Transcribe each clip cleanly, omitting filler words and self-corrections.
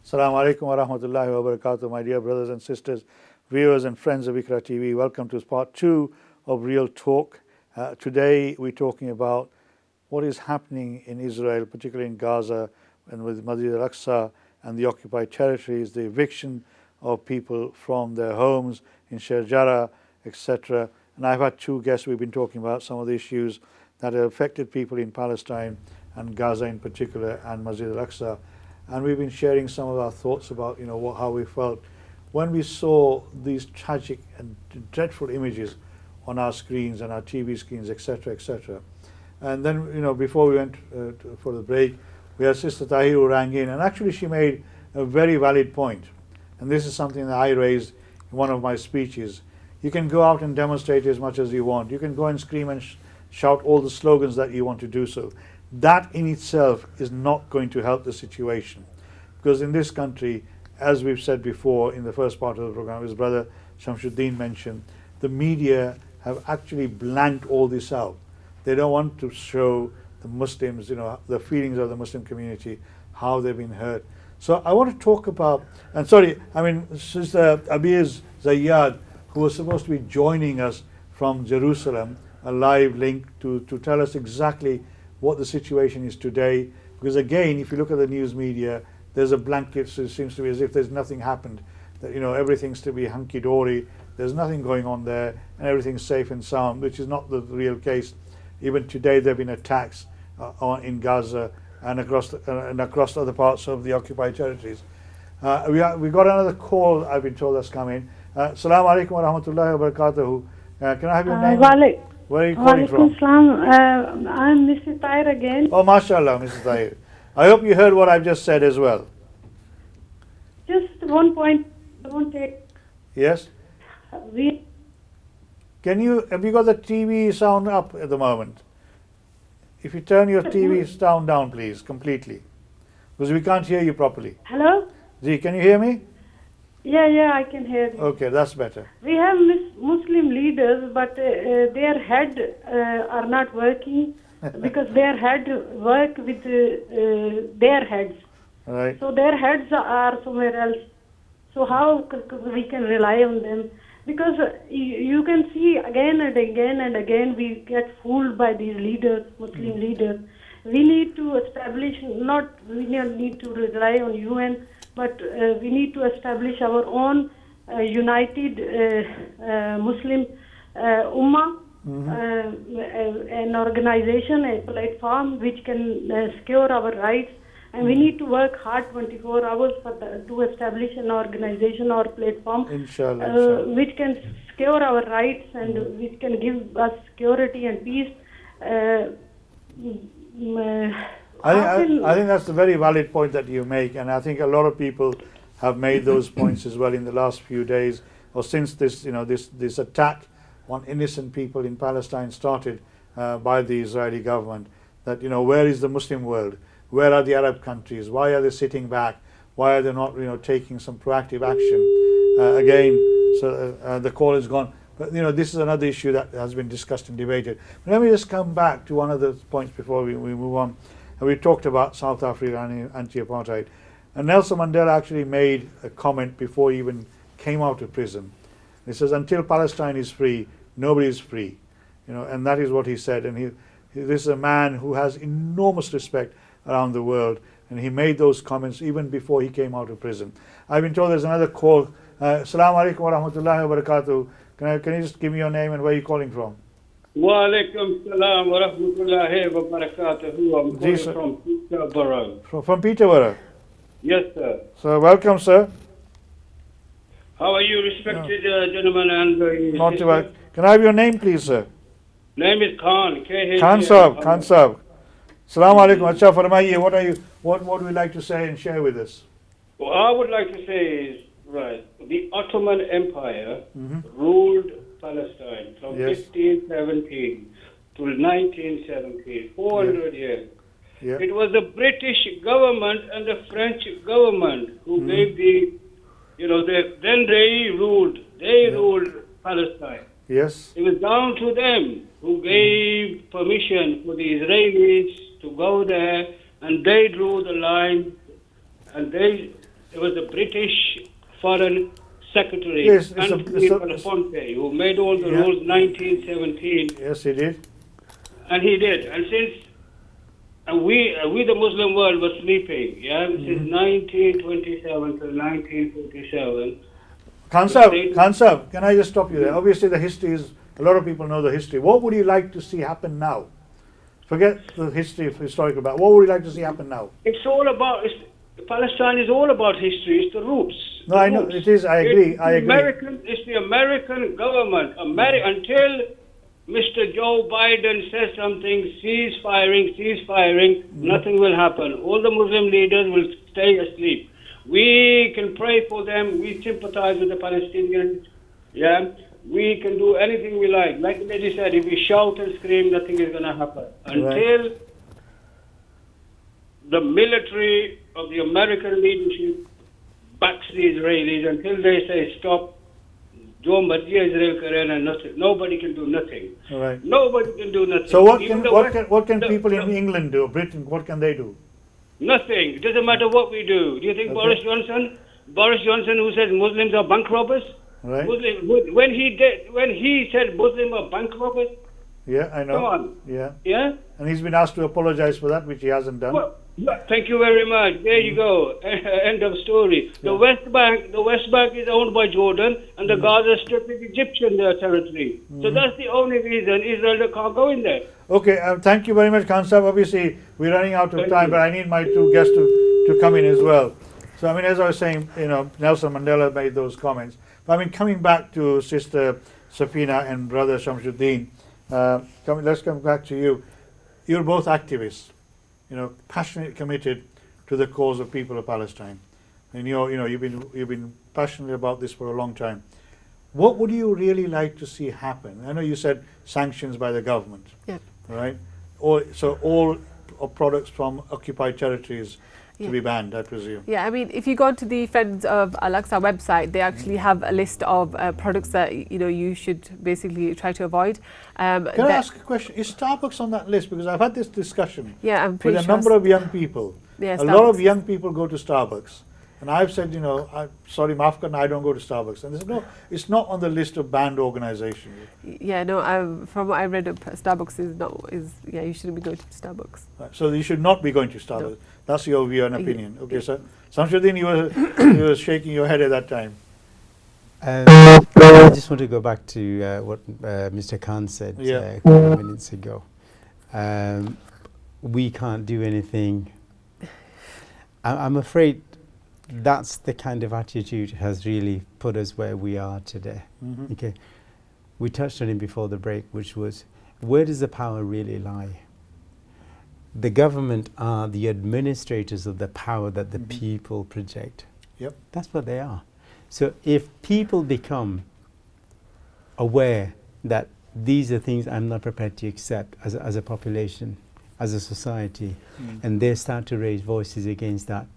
Assalamu alaikum wa rahmatullahi wa barakatuh, my dear brothers and sisters, viewers and friends of Iqra TV. Welcome to part 2 of Real Talk. Today we're talking about what is happening in Israel, particularly in Gaza and with Masjid al-Aqsa and the occupied territories, the eviction of people from their homes in Sharjah, etc. And I've had two guests. We've been talking about some of the issues that have affected people in Palestine and Gaza in particular and Masjid al-Aqsa. And we've been sharing some of our thoughts about, how we felt when we saw these tragic and dreadful images on our screens and our TV screens, etc., etc. And then, before we went for the break, we had Sister Tahir who rang in, and actually she made a very valid point. And this is something that I raised in one of my speeches. You can go out and demonstrate as much as you want. You can go and scream and shout all the slogans that you want to do so. That in itself is not going to help the situation, because in this country, as we've said before in the first part of the program, as Brother Shamsuddin mentioned, the media have actually blanked all this out. They don't want to show the Muslims, the feelings of the Muslim community, how they've been hurt. So I want to talk about, and Sister Abiz Zayyad, who was supposed to be joining us from Jerusalem, a live link to tell us exactly what the situation is today, because again, if you look at the news media, there's a blanket, so it seems to be as if there's nothing happened, that everything's to be hunky-dory, there's nothing going on there, and everything's safe and sound, which is not the real case. Even today there have been attacks in Gaza and across other parts of the occupied territories. We got another call, I've been told, that's come in. Assalamu alaikum wa rahmatullahi wa barakatuhu. Can I have your name? Where are you calling from? I'm Mrs. Tahir again. Oh, mashallah, Mrs. Tahir. I hope you heard what I've just said as well. Just one point. Don't take. Yes? Have you got the TV sound up at the moment? If you turn your TV sound down, please, completely. Because we can't hear you properly. Hello? Zee, can you hear me? Yeah, I can hear you. Okay, that's better. We have Muslim leaders, but their head are not working because their head work with their heads. Right. So their heads are somewhere else. So how we can rely on them? Because you can see again and again and again we get fooled by these leaders, Muslim leaders. We need to establish, we need to rely on UN, but we need to establish our own united Muslim Ummah, an organization, a platform which can secure our rights. And we need to work hard 24 hours to establish an organization or platform inshallah. Which can secure our rights and which can give us security and peace. I think that's a very valid point that you make, and I think a lot of people have made those points as well in the last few days, or since this attack on innocent people in Palestine started by the Israeli government. That where is the Muslim world? Where are the Arab countries? Why are they sitting back? Why are they not taking some proactive action? The call is gone. But this is another issue that has been discussed and debated. But let me just come back to one of the points before we move on. We talked about South Africa and anti-apartheid. And Nelson Mandela actually made a comment before he even came out of prison. He says, until Palestine is free, nobody is free. And that is what he said. And this is a man who has enormous respect around the world, and he made those comments even before he came out of prison. I've been told there's another call. Assalamu alaikum wa rahmatullahi wa barakatuh. Can you just give me your name and where you're calling from? Wa alaikum salam wa rahmatullahi wa barakatuh. I'm calling from Peterborough. From Peterborough? Yes, sir. So welcome, sir. How are you, respected gentlemen and not too bad. Can I have your name, please, sir? Name is Khan. Khan Sahab. Assalamu alaikum. Acha farmaiye, what would you like to say and share with us? What I would like to say is, the Ottoman Empire ruled Palestine from 1517 to 1917, 400 years. Yeah. It was the British government and the French government who gave then they ruled Palestine. Yes. It was down to them who gave permission for the Israelis to go there, and they drew the line, and they it was the British Foreign Secretary, Yes, Anthony Belafonte, who made all the rules 1917. Yes, he did. And he did. And since we the Muslim world was sleeping, since 1927 to 1947. Khan Sahib, can I just stop you there? Obviously, the history is, a lot of people know the history. What would you like to see happen now? Forget the history of historical back. What would you like to see happen now? It's all about, Palestine is all about history. It's the roots. No, I know, it is, I agree, It's the American government. Until Mr. Joe Biden says something, cease firing, nothing will happen. All the Muslim leaders will stay asleep. We can pray for them. We sympathize with the Palestinians. We can do anything we like. Like the lady said, if we shout and scream, nothing is going to happen. Until the military of the American leadership backs the Israelis, until they say stop, nobody can do nothing. Right. Nobody can do nothing. So what can people in England do, Britain, what can they do? Nothing. It doesn't matter what we do. Do you think Boris Johnson, who says Muslims are bank robbers? Right. When he said Muslims are bank robbers? Yeah, I know. Come on. Yeah. And he's been asked to apologize for that, which he hasn't done. Well, thank you very much. There you go. End of story. The West Bank is owned by Jordan, and the Gaza Strip is Egyptian territory. So that's the only reason Israel can't go in there. Okay, thank you very much, Khan Sahib. Obviously, we're running out of time, but I need my two guests to come in as well. So, I mean, as I was saying, Nelson Mandela made those comments. But, I mean, coming back to Sister Safina and Brother Shamsuddin, let's come back to you. You're both activists, passionately committed to the cause of people of Palestine, and you've been passionate about this for a long time. What would you really like to see happen? I know you said sanctions by the government, right? So all products from occupied territories to be banned, I presume. Yeah, I mean, if you go to the Friends of Al-Aqsa website, they actually have a list of products that you should basically try to avoid. Can I ask a question? Is Starbucks on that list? Because I've had this discussion I'm pretty with a number of young people. Yeah, a lot of young people go to Starbucks. And I've said, I'm sorry, Mafkan, I don't go to Starbucks. And they said, no, it's not on the list of banned organizations. Yeah, no, from what I read, Starbucks you shouldn't be going to Starbucks. Right, so you should not be going to Starbucks. No. That's your view and opinion. Okay, so Samshuddin, you were shaking your head at that time. I just want to go back to what Mr. Khan said a couple of minutes ago. We can't do anything. I'm afraid that's the kind of attitude has really put us where we are today. Okay, we touched on it before the break, which was, where does the power really lie? The government are the administrators of the power that the people project. That's what they are. So if people become aware that these are things I'm not prepared to accept as a population, as a society, and they start to raise voices against that,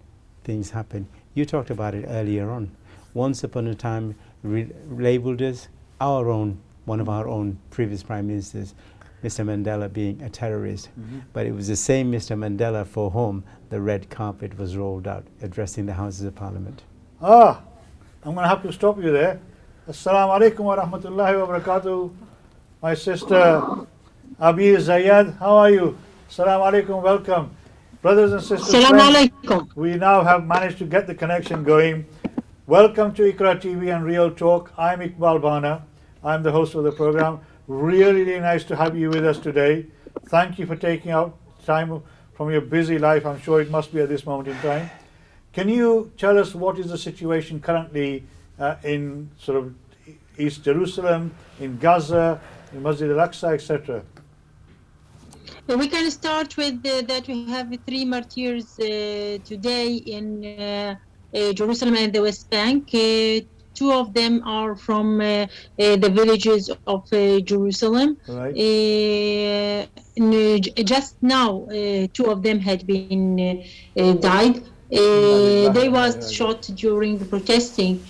things happen. You talked about it earlier on. Once upon a time, labeled as one of our own previous prime ministers, Mr. Mandela being a terrorist. But it was the same Mr. Mandela for whom the red carpet was rolled out, addressing the Houses of Parliament. I'm going to have to stop you there. Assalamu alaikum wa rahmatullahi wa barakatuh. My sister, Abi Zayed, how are you? Assalamu alaikum, welcome. Brothers and sisters, friends, we now have managed to get the connection going. Welcome to Iqra TV and Real Talk. I'm Iqbal Bana. I'm the host of the program. Really nice to have you with us today. Thank you for taking out time from your busy life. I'm sure it must be at this moment in time. Can you tell us what is the situation currently in sort of East Jerusalem, in Gaza, in Masjid al-Aqsa, etc.? We can start with that we have 3 martyrs today in Jerusalem and the West Bank. 2 of them are from the villages of Jerusalem. Right. Just now, 2 of them had been died. They was shot during the protesting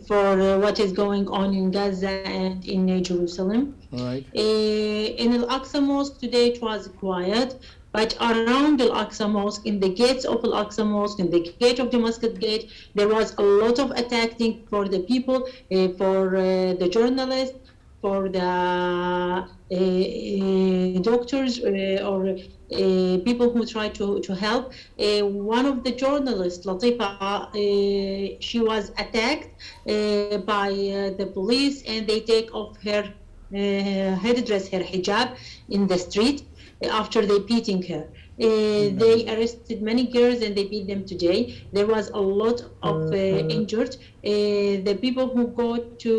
for what is going on in Gaza and in Jerusalem. Right. In Al-Aqsa Mosque today it was quiet, But around Al-Aqsa Mosque, in the gates of Al-Aqsa Mosque, in the gate of Damascus Gate, there was a lot of attacking for the people, for the journalists, for the doctors or people who try to help. One of the journalists, Latifa, she was attacked by the police, and they take off her headdress, her hijab, in the street after they beating her. They arrested many girls and they beat them today. There was a lot of injured. The people who go to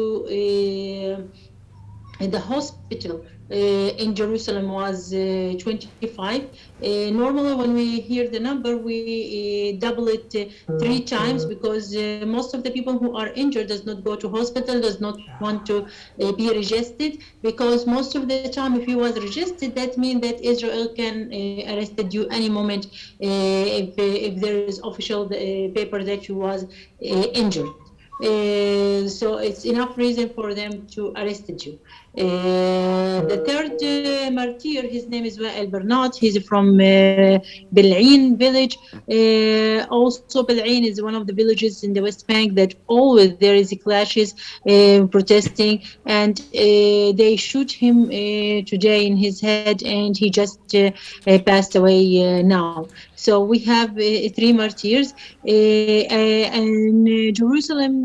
the hospital in Jerusalem was 25. Normally, when we hear the number, we double it 3 times, because most of the people who are injured does not go to hospital, does not want to be registered, because most of the time, if you was registered, that means that Israel can arrested you any moment if there is official paper that you was injured. So it's enough reason for them to arrest you. The third martyr, his name is Wa'el Bernat. He's from Bil'in village. Also, Bil'in is one of the villages in the West Bank that always there is clashes, protesting, and they shoot him today in his head, and he just passed away now. So we have 3 martyrs. In Jerusalem,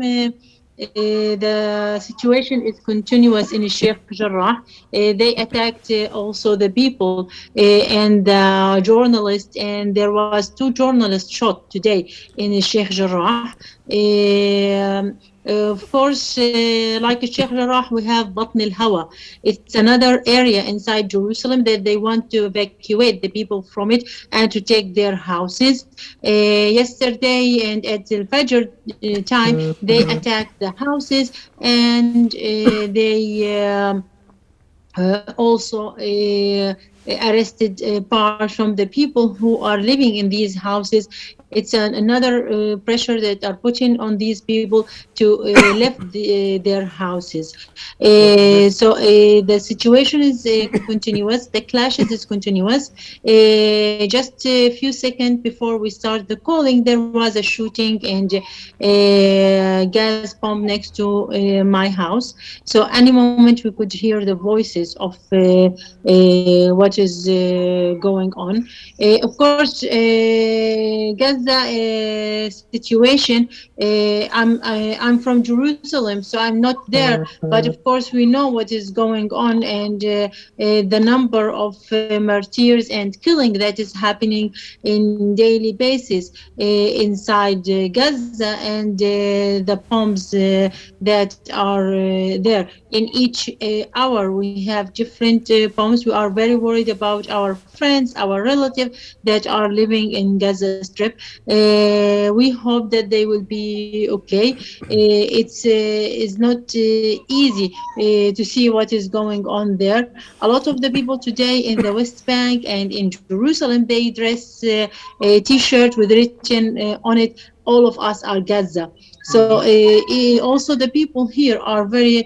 the situation is continuous in Sheikh Jarrah. They attacked also the people and the journalists, and there was 2 journalists shot today in Sheikh Jarrah. Of course, like Sheikh Jarrah, we have Batn al-Hawa. It's another area inside Jerusalem that they want to evacuate the people from it and to take their houses. Yesterday and at the Fajr time, they attacked the houses, and they also arrested part from the people who are living in these houses. It's another pressure that are putting on these people to left their houses. So the situation is continuous. The clashes is continuous. Just a few seconds before we start the calling, there was a shooting and gas bomb next to my house. So any moment we could hear the voices of what is going on. Of course, Gaza situation. I'm from Jerusalem, so I'm not there. But of course, we know what is going on, and the number of martyrs and killing that is happening in daily basis inside Gaza, and the bombs that are there. In each hour, we have different bombs. We are very worried about our friends, our relatives that are living in Gaza Strip. We hope that they will be okay. It's not easy to see what is going on there. A lot of the people today in the West Bank and in Jerusalem, they dress a T-shirt with written on it, "All of us are Gaza." So also the people here are very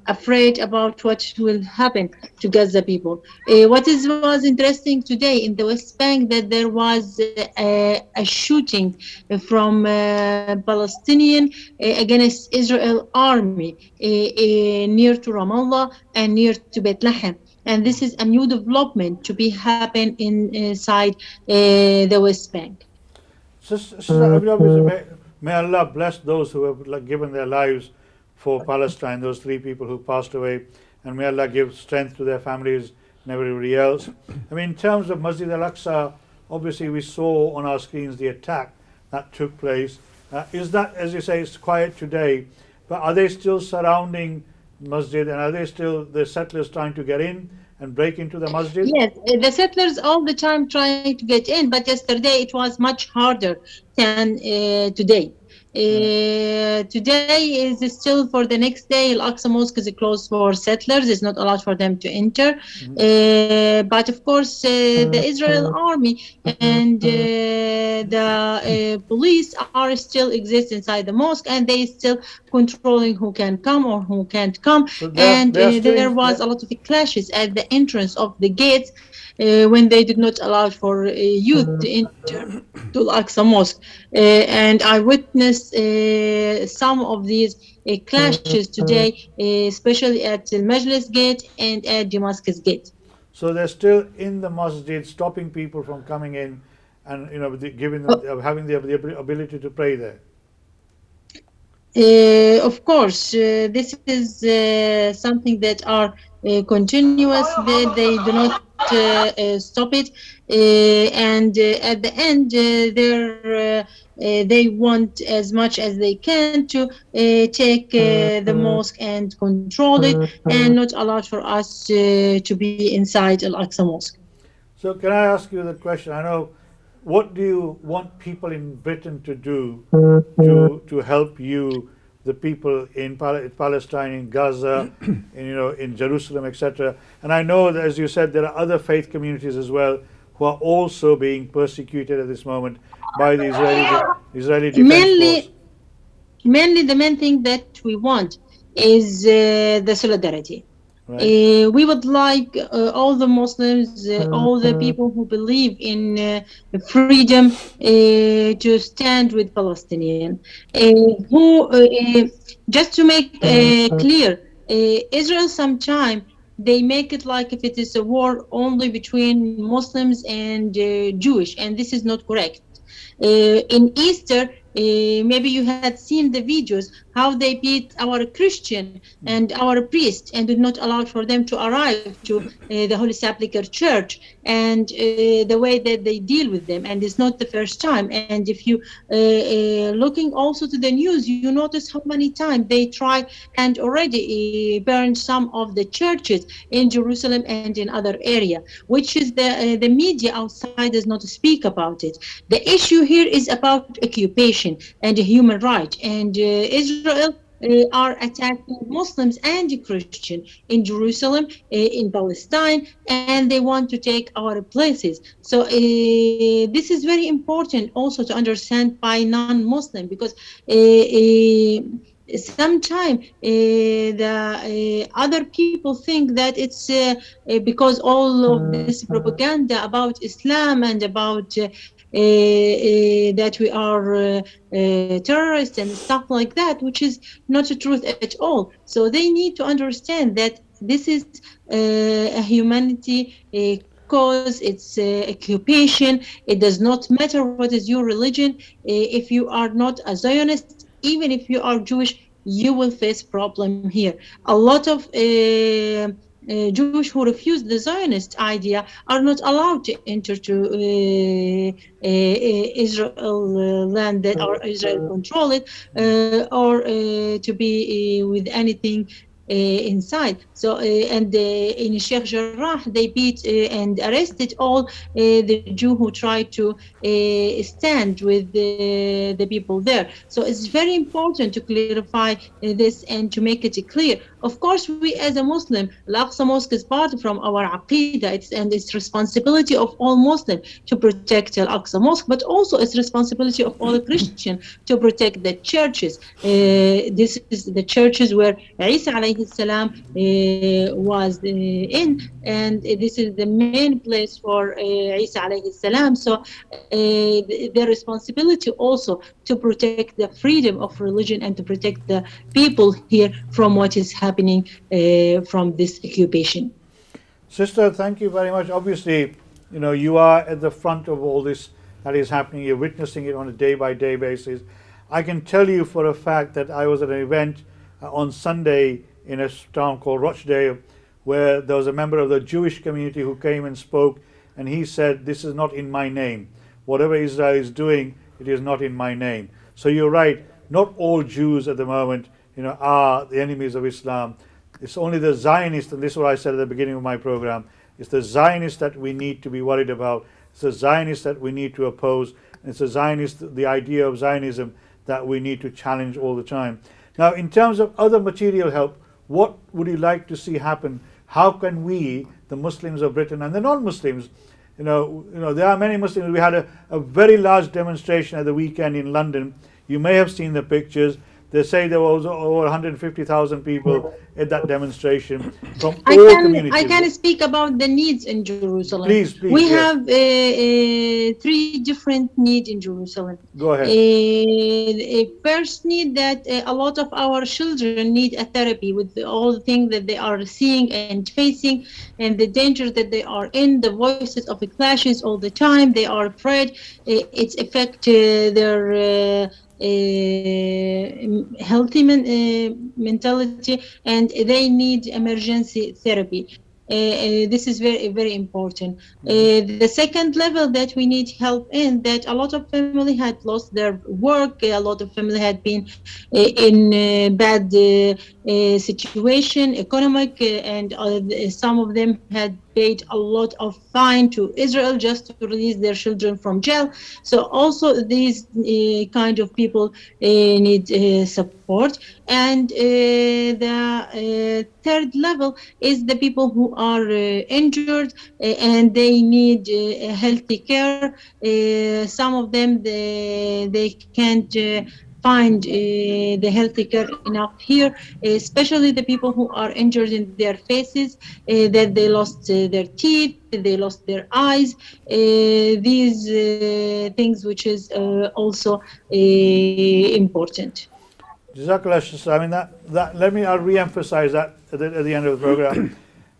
afraid about what will happen to Gaza people. What was interesting today in the West Bank, that there was a shooting from Palestinian against Israel army near to Ramallah and near to Bethlehem. And this is a new development to be happen inside the West Bank. May Allah bless those who have given their lives for Palestine, those 3 people who passed away, and may Allah give strength to their families and everybody else. I mean, in terms of Masjid al-Aqsa, obviously we saw on our screens the attack that took place. Is that, as you say, it's quiet today, but are they still surrounding Masjid, and are they still the settlers trying to get in and break into the Masjid? Yes, the settlers all the time trying to get in, but yesterday it was much harder than today. Today is still for the next day. Al-Aqsa Mosque is closed for settlers. It's not allowed for them to enter. But of course, the Israel army and the police are still exist inside the mosque, and they still controlling who can come or who can't come. So And they're still there was a lot of clashes at the entrance of the gates when they did not allow for youth to enter to Al-Aqsa Mosque. And I witnessed some of these clashes today, especially at the Majlis Gate and at Damascus Gate. So they're still in the masjid, stopping people from coming in, and giving them, having the ability to pray there. Of course, this is something that are continuous. They do not stop it, and at the end, they want as much as they can to take the mosque and control it, and not allow for us to be inside Al-Aqsa Mosque. So can I ask you the question? I know, what do you want people in Britain to do to help you, the people in Palestine, in Gaza, in Jerusalem, etc.? And I know that, as you said, there are other faith communities as well who are also being persecuted at this moment by the Israeli Defense Force. Mainly, the main thing that we want is the solidarity. Right. We would like all the Muslims, all the people who believe in freedom, to stand with Palestinians. Just to make clear, Israel sometimes they make it like if it is a war only between Muslims and Jewish, and this is not correct. In Easter, maybe you had seen the videos how they beat our Christian and our priest and did not allow for them to arrive to the Holy Sepulchre Church, and the way that they deal with them. And it's not the first time. And if you looking also to the news, you notice how many times they try and already burn some of the churches in Jerusalem and in other area, which is the media outside does not speak about it. The issue here is about occupation and human rights, and Israel are attacking Muslims and Christians in Jerusalem, in Palestine, and they want to take our places. So this is very important also to understand by non-Muslim, because sometimes the other people think that it's because all of this propaganda about Islam and about that we are terrorists and stuff like that, which is not the truth at all. So they need to understand that this is a humanity cause, it's occupation. It does not matter what is your religion. If you are not a Zionist, even if you are Jewish, you will face problem here. A lot of Jewish who refuse the Zionist idea are not allowed to enter to Israel land that or Israel control it, or to be with anything inside. So and in Sheikh Jarrah they beat and arrested all the Jew who tried to stand with the people there. So it's very important to clarify this and to make it clear. Of course, we as a Muslim, Al-Aqsa Mosque is part from our Aqidah, and it's responsibility of all Muslims to protect Al-Aqsa Mosque, but also it's responsibility of all Christians to protect the churches. This is the churches where Isa alayhi salam was in, and this is the main place for Isa alayhi salam. So the responsibility also to protect the freedom of religion and to protect the people here from what is happening from this occupation. Sister, thank you very much. Obviously, you are at the front of all this that is happening. You're witnessing it on a day-by-day basis. I can tell you for a fact that I was at an event on Sunday in a town called Rochdale, where there was a member of the Jewish community who came and spoke, and he said, "This is not in my name. Whatever Israel is doing, it is not in my name." So you're right, not all Jews at the moment are the enemies of Islam. It's only the Zionists, and this is what I said at the beginning of my program, it's the Zionists that we need to be worried about. It's the Zionists that we need to oppose. And it's the idea of Zionism that we need to challenge all the time. Now, in terms of other material help, what would you like to see happen? How can we, the Muslims of Britain and the non-Muslims, there are many Muslims. We had a very large demonstration at the weekend in London. You may have seen the pictures. They say there was over 150,000 people at that demonstration from all communities. I can speak about the needs in Jerusalem. Please, we yes. have 3 different needs in Jerusalem. Go ahead. First need that a lot of our children need a therapy with all the things that they are seeing and facing, and the danger that they are in, the voices of the clashes all the time. They are afraid. It's affect their healthy mentality, and they need emergency therapy. This is very, very important. The second level that we need help in, that a lot of family had lost their work, a lot of family had been in bad situation, economic, and some of them had paid a lot of fine to Israel just to release their children from jail. So also these kind of people need support. And the third level is the people who are injured and they need healthy care. Some of them, they can't find the healthy care enough here, especially the people who are injured in their faces, that they lost their teeth, they lost their eyes, these things which is also important. Jazakallah. I mean, I'll re-emphasize that at the end of the program.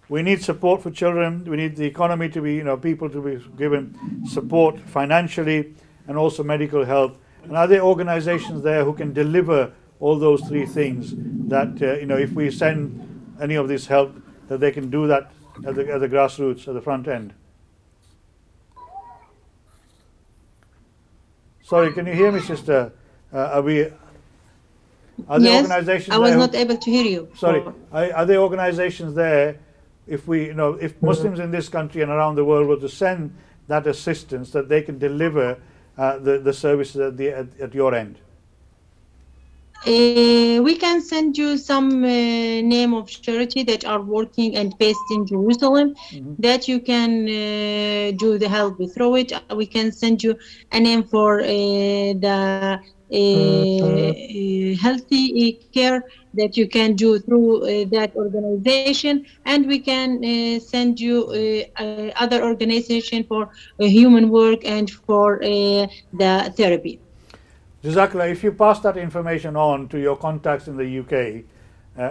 We need support for children. We need the economy to be, people to be given support financially and also medical help. And are there organizations there who can deliver all those 3 things that, if we send any of this help, that they can do that at the grassroots, at the front end? Sorry, can you hear me, sister? Are there Yes, organizations I was there not able to hear you. Sorry, are there organizations there, if Muslims in this country and around the world were to send that assistance, that they can deliver the services at your end? We can send you some name of charity that are working and based in Jerusalem, that you can do the help through it. We can send you a name for the healthy care that you can do through that organization, and we can send you other organization for human work and for the therapy. Jazakallah, if you pass that information on to your contacts in the UK,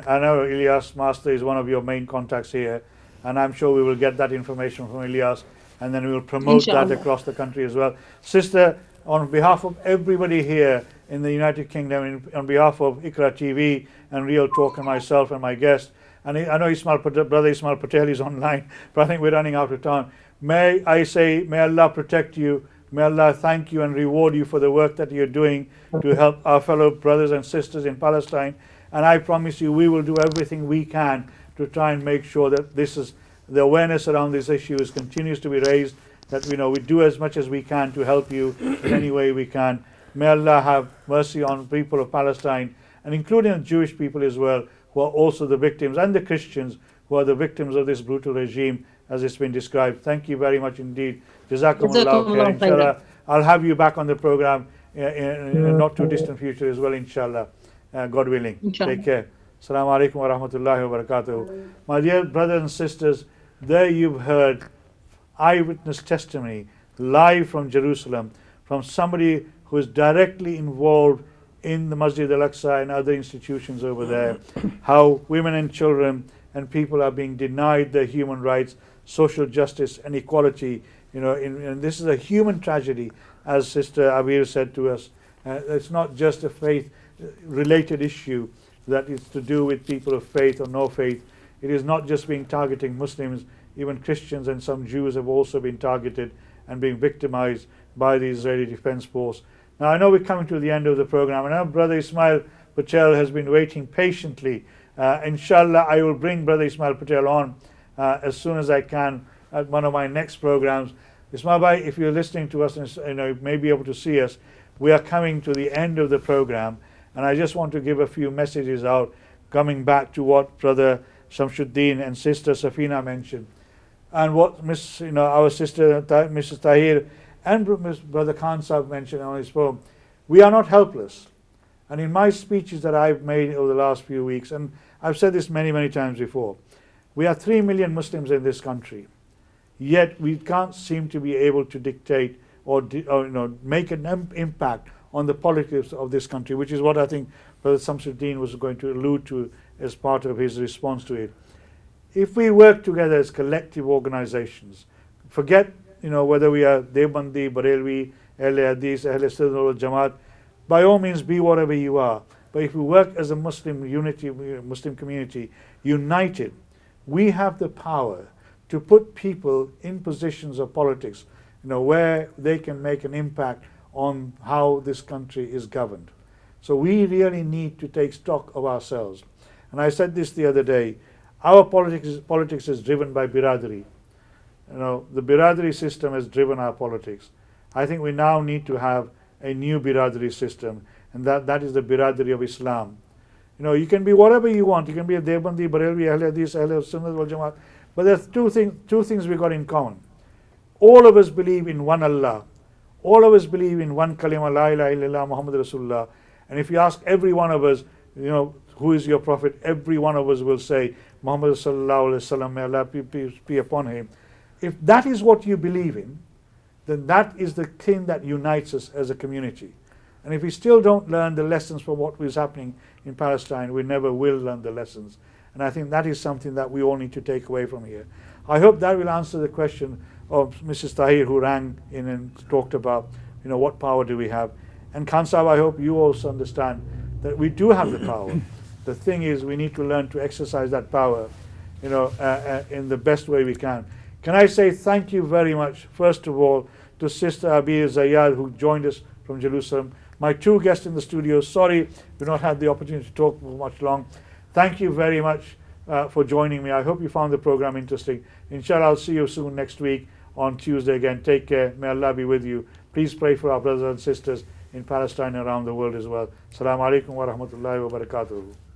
I know Ilyas Master is one of your main contacts here, and I'm sure we will get that information from Ilyas, and then we will promote Inshallah. that across the country as well. Sister, on behalf of everybody here in the United Kingdom, on behalf of Iqra TV and Real Talk and myself and my guest, and I know Brother Ismail Patel is online, but I think we're running out of time. May Allah protect you. May Allah thank you and reward you for the work that you're doing to help our fellow brothers and sisters in Palestine. And I promise you, we will do everything we can to try and make sure that the awareness around this issue continues to be raised, that we do as much as we can to help you in any way we can. May Allah have mercy on people of Palestine, and including the Jewish people as well, who are also the victims, and the Christians who are the victims of this brutal regime as it's been described. Thank you very much indeed. Jazakumullah khair. Inshallah, I'll have you back on the program in a not too distant future as well, inshallah, God willing. Inshallah. Take care. Assalamu alaikum wa rahmatullahi wa barakatuh. My dear brothers and sisters, there you've heard eyewitness testimony live from Jerusalem from somebody who is directly involved in the Masjid al-Aqsa and other institutions over there, how women and children and people are being denied their human rights, social justice and equality. And this is a human tragedy, as Sister Abir said to us. It's not just a faith-related issue that is to do with people of faith or no faith. It is not just being targeting Muslims. Even Christians and some Jews have also been targeted and being victimized by the Israeli Defense Force. Now, I know we're coming to the end of the program, and now Brother Ismail Patel has been waiting patiently. Inshallah, I will bring Brother Ismail Patel on as soon as I can at one of my next programs. Ismail Bhai, if you're listening to us and may be able to see us, we are coming to the end of the program, and I just want to give a few messages out, coming back to what Brother Shamsuddin and Sister Safina mentioned. and what our sister Mrs. Tahir and Brother Khan Sahib mentioned on his poem, we are not helpless. And in my speeches that I've made over the last few weeks, and I've said this many, many times before, we are 3 million Muslims in this country, yet we can't seem to be able to dictate or make an impact on the politics of this country, which is what I think Brother Samsuddin was going to allude to as part of his response to it. If we work together as collective organizations, forget whether we are Deobandi, Barelvi, Ahle Hadith, Ahle Sunnah wal Jamaat, by all means be whatever you are. But if we work as a Muslim community, united, we have the power to put people in positions of politics, where they can make an impact on how this country is governed. So we really need to take stock of ourselves. And I said this the other day, our politics is driven by biradari. The biradari system has driven our politics. I think we now need to have a new biradari system, and that is the biradari of Islam. You can be whatever you want. You can be a Deobandi, Barelvi, Ahle Hadith, Ahle Sunnah wal Jamaat. But there's two things we got in common. All of us believe in one Allah. All of us believe in one kalima, la ilaha illallah, Muhammad Rasulullah. And if you ask every one of us, who is your prophet, every one of us will say, Muhammad sallallahu alaihi wasallam, may Allah peace be upon him. If that is what you believe in, then that is the thing that unites us as a community. And if we still don't learn the lessons from what is happening in Palestine, we never will learn the lessons. And I think that is something that we all need to take away from here. I hope that will answer the question of Mrs. Tahir, who rang in and talked about, what power do we have. And Khan Sahib, I hope you also understand that we do have the power. The thing is, we need to learn to exercise that power, in the best way we can. Can I say thank you very much, first of all, to Sister Abir Zayyad, who joined us from Jerusalem. My two guests in the studio, sorry we've not had the opportunity to talk for much long. Thank you very much for joining me. I hope you found the program interesting. Inshallah, I'll see you soon next week on Tuesday again. Take care. May Allah be with you. Please pray for our brothers and sisters in Palestine and around the world as well. Assalamu alaikum wa rahmatullahi wa barakatuh.